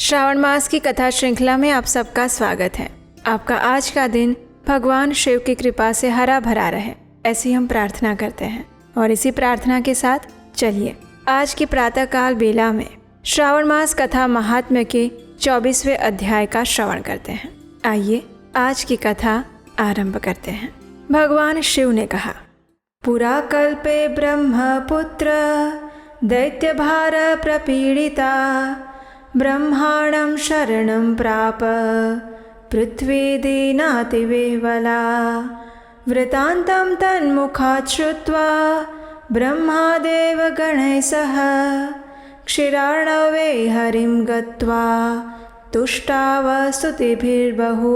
श्रावण मास की कथा श्रृंखला में आप सबका स्वागत है। आपका आज का दिन भगवान शिव की कृपा से हरा भरा रहे, ऐसी हम प्रार्थना करते हैं। और इसी प्रार्थना के साथ चलिए आज की प्रातःकाल बेला में श्रावण मास कथा महात्म्य के 24वें अध्याय का श्रवण करते हैं। आइए आज की कथा आरंभ करते हैं। भगवान शिव ने कहा, पुरा कल्पे ब्रह्मपुत्र दैत्यभार प्रपीडिता ब्रह्माणं शरणं प्राप पृथ्वी दीनातिवेवला वृतान्तं तन्मुखात् श्रुत्वा ब्रह्मादेव गणैः सह क्षीरार्णवे हरिं गत्वा तुष्टाव स्तुतिभिर्बहु।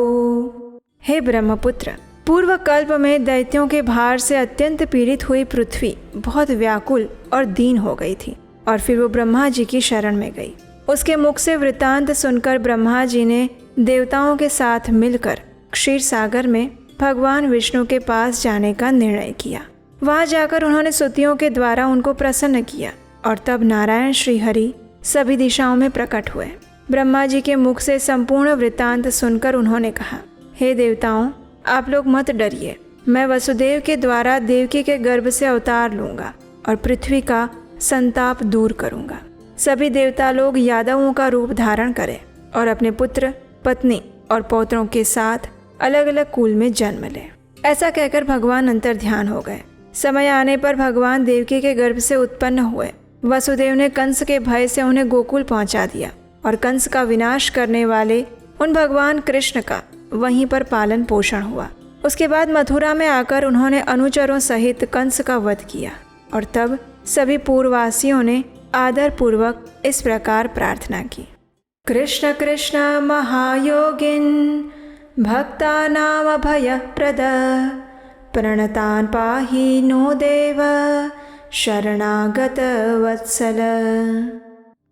हे ब्रह्मपुत्र, पूर्व कल्प में दैत्यों के भार से अत्यंत पीड़ित हुई पृथ्वी बहुत व्याकुल और दीन हो गई थी और फिर वो ब्रह्मा जी की शरण में गई। उसके मुख से वृतांत सुनकर ब्रह्मा जी ने देवताओं के साथ मिलकर क्षीर सागर में भगवान विष्णु के पास जाने का निर्णय किया। वहां जाकर उन्होंने स्तुतियों के द्वारा उनको प्रसन्न किया और तब नारायण श्री हरि सभी दिशाओं में प्रकट हुए। ब्रह्मा जी के मुख से संपूर्ण वृतांत सुनकर उन्होंने कहा, हे देवताओं, आप लोग मत डरिए। मैं वसुदेव के द्वारा देवकी के गर्भ से अवतार लूंगा और पृथ्वी का संताप दूर करूंगा। सभी देवता लोग यादवों का रूप धारण करें और अपने पुत्र, पत्नी और पौत्रों के साथ अलग अलग कुल में जन्म लें। ऐसा कहकर भगवान अंतर्ध्यान हो गए। समय आने पर भगवान देवकी के गर्भ से उत्पन्न हुए। वसुदेव ने कंस के भय से उन्हें गोकुल पहुंचा दिया और कंस का विनाश करने वाले उन भगवान कृष्ण का वहीं पर पालन पोषण हुआ। उसके बाद मथुरा में आकर उन्होंने अनुचरों सहित कंस का वध किया और तब सभी पूर्ववासियों ने आदर पूर्वक इस प्रकार प्रार्थना की, कृष्ण कृष्ण महायोगिन भक्तानाम अभयप्रद प्रणतान पाहि नो देव शरणागत वत्सल।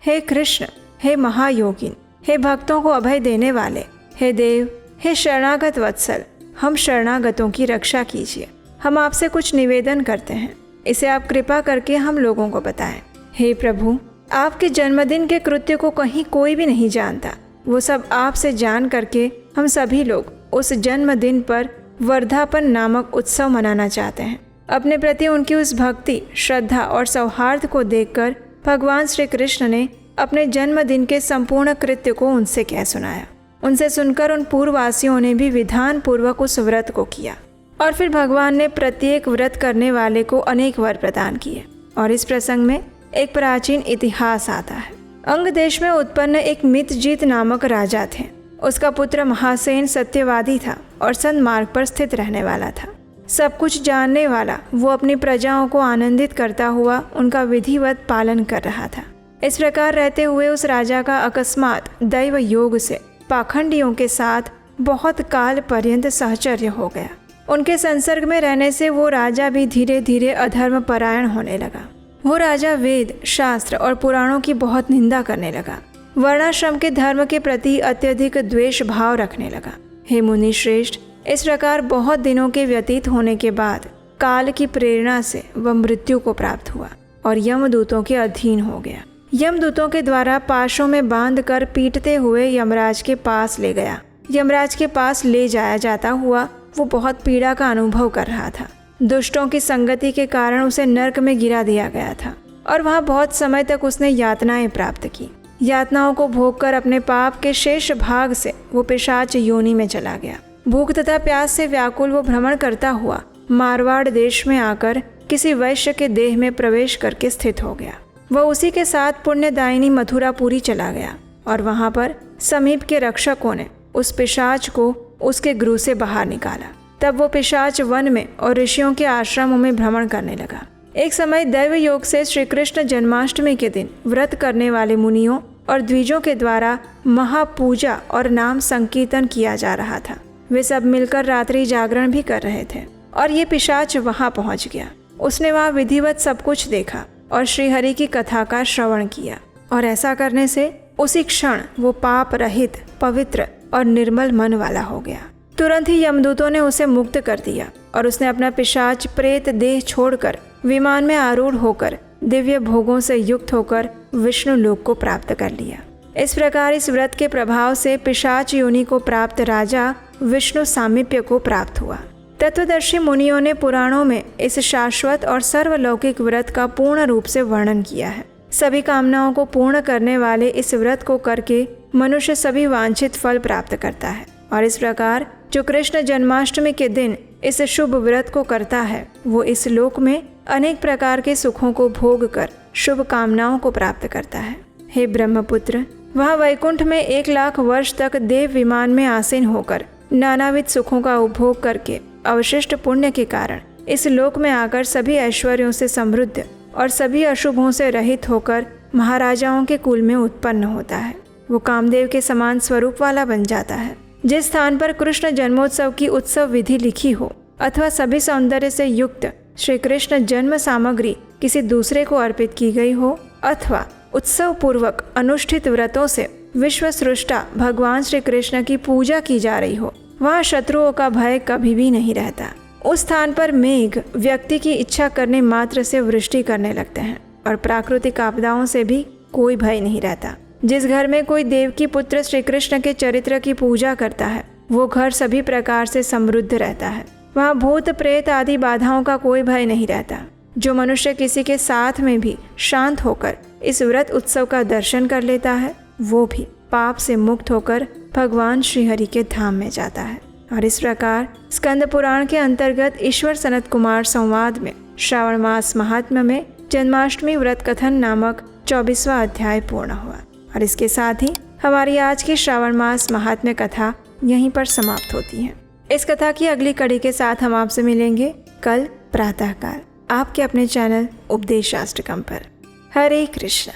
हे कृष्ण, हे महायोगिन, हे भक्तों को अभय देने वाले, हे देव, हे शरणागत वत्सल, हम शरणागतों की रक्षा कीजिए। हम आपसे कुछ निवेदन करते हैं, इसे आप कृपा करके हम लोगों को बताएं। हे प्रभु, आपके जन्मदिन के कृत्य को कहीं कोई भी नहीं जानता। वो सब आपसे जान करके हम सभी लोग उस जन्मदिन पर वर्धापन नामक उत्सव मनाना चाहते हैं। अपने प्रति उनकी उस भक्ति, श्रद्धा और सौहार्द को देखकर भगवान श्री कृष्ण ने अपने जन्मदिन के संपूर्ण कृत्य को उनसे कह सुनाया। उनसे सुनकर उन पूर्ववासियों ने भी विधान पूर्वक उस व्रत को किया और फिर भगवान ने प्रत्येक व्रत करने वाले को अनेक वर प्रदान किए। और इस प्रसंग में एक प्राचीन इतिहास आता है। अंग देश में उत्पन्न एक मितजीत नामक राजा थे। उसका पुत्र महासेन सत्यवादी था और सन्मार्ग पर स्थित रहने वाला था। सब कुछ जानने वाला वो अपनी प्रजाओं को आनंदित करता हुआ उनका विधिवत पालन कर रहा था। इस प्रकार रहते हुए उस राजा का अकस्मात दैव योग से पाखंडियों के साथ बहुत काल पर्यंत सहचर्य हो गया। उनके संसर्ग में रहने से वो राजा भी धीरे धीरे अधर्म परायण होने लगा। वो राजा वेद, शास्त्र और पुराणों की बहुत निंदा करने लगा। वर्णाश्रम के धर्म के प्रति अत्यधिक द्वेष भाव रखने लगा। हे मुनि श्रेष्ठ, इस प्रकार बहुत दिनों के व्यतीत होने के बाद काल की प्रेरणा से वह मृत्यु को प्राप्त हुआ और यमदूतों के अधीन हो गया। यमदूतों के द्वारा पाशों में बांधकर पीटते हुए यमराज के पास ले गया। यमराज के पास ले जाया जाता हुआ वो बहुत पीड़ा का अनुभव कर रहा था। दुष्टों की संगति के कारण उसे नरक में गिरा दिया गया था और वहाँ बहुत समय तक उसने यातनाएं प्राप्त की। यातनाओं को भोगकर अपने पाप के शेष भाग से वो पिशाच योनि में चला गया। भूख तथा प्यास से व्याकुल वो भ्रमण करता हुआ मारवाड़ देश में आकर किसी वैश्य के देह में प्रवेश करके स्थित हो गया। वह उसी के साथ पुण्यदायिनी मथुरापुरी चला गया और वहाँ पर समीप के रक्षकों ने उस पिशाच को उसके गृह से बाहर निकाला। तब वो पिशाच वन में और ऋषियों के आश्रमों में भ्रमण करने लगा। एक समय दैव योग से श्री कृष्ण जन्माष्टमी के दिन व्रत करने वाले मुनियों और द्विजों के द्वारा महापूजा और नाम संकीर्तन किया जा रहा था। वे सब मिलकर रात्रि जागरण भी कर रहे थे और ये पिशाच वहां पहुंच गया। उसने वहां विधिवत सब कुछ देखा और श्रीहरि की कथा का श्रवण किया और ऐसा करने से उसी क्षण वो पाप रहित, पवित्र और निर्मल मन वाला हो गया। तुरंत ही यमदूतों ने उसे मुक्त कर दिया और उसने अपना पिशाच प्रेत देह छोड़कर विमान में आरूढ़ होकर दिव्य भोगों से युक्त होकर विष्णु लोक को प्राप्त कर लिया। इस प्रकार इस व्रत के प्रभाव से पिशाच योनि को प्राप्त राजा विष्णु सामीप्य को प्राप्त हुआ। तत्वदर्शी मुनियों ने पुराणों में इस शाश्वत और सर्वलौकिक व्रत का पूर्ण रूप से वर्णन किया है। सभी कामनाओं को पूर्ण करने वाले इस व्रत को करके मनुष्य सभी वांछित फल प्राप्त करता है। और इस प्रकार जो कृष्ण जन्माष्टमी के दिन इस शुभ व्रत को करता है वो इस लोक में अनेक प्रकार के सुखों को भोग कर शुभ कामनाओं को प्राप्त करता है। हे ब्रह्मपुत्र, वह वैकुंठ में 1,00,000 वर्ष तक देव विमान में आसीन होकर नानाविध सुखों का उपभोग करके अवशिष्ट पुण्य के कारण इस लोक में आकर सभी ऐश्वर्यों से समृद्ध और सभी अशुभों से रहित होकर महाराजाओं के कुल में उत्पन्न होता है। वो कामदेव के समान स्वरूप वाला बन जाता है। जिस स्थान पर कृष्ण जन्मोत्सव की उत्सव विधि लिखी हो अथवा सभी सौंदर्य से युक्त श्री कृष्ण जन्म सामग्री किसी दूसरे को अर्पित की गई हो अथवा उत्सव पूर्वक अनुष्ठित व्रतों से विश्व सृष्टा भगवान श्री कृष्ण की पूजा की जा रही हो, वहाँ शत्रुओं का भय कभी भी नहीं रहता। उस स्थान पर मेघ व्यक्ति की इच्छा करने मात्र से वृष्टि करने लगते हैं और प्राकृतिक आपदाओं से भी कोई भय नहीं रहता। जिस घर में कोई देव की पुत्र श्री कृष्ण के चरित्र की पूजा करता है वो घर सभी प्रकार से समृद्ध रहता है। वहाँ भूत प्रेत आदि बाधाओं का कोई भय नहीं रहता। जो मनुष्य किसी के साथ में भी शांत होकर इस व्रत उत्सव का दर्शन कर लेता है वो भी पाप से मुक्त होकर भगवान श्रीहरि के धाम में जाता है। और इस प्रकार स्कंद पुराण के अंतर्गत ईश्वर सनत कुमार संवाद में श्रावण मास महात्म्य में जन्माष्टमी व्रत कथन नामक 24वां अध्याय पूर्ण हुआ। और इसके साथ ही हमारी आज की श्रावण मास महात्म्य कथा यहीं पर समाप्त होती है। इस कथा की अगली कड़ी के साथ हम आपसे मिलेंगे कल प्रातःकाल आपके अपने चैनल उपदेशाष्टकम पर। हरे कृष्ण।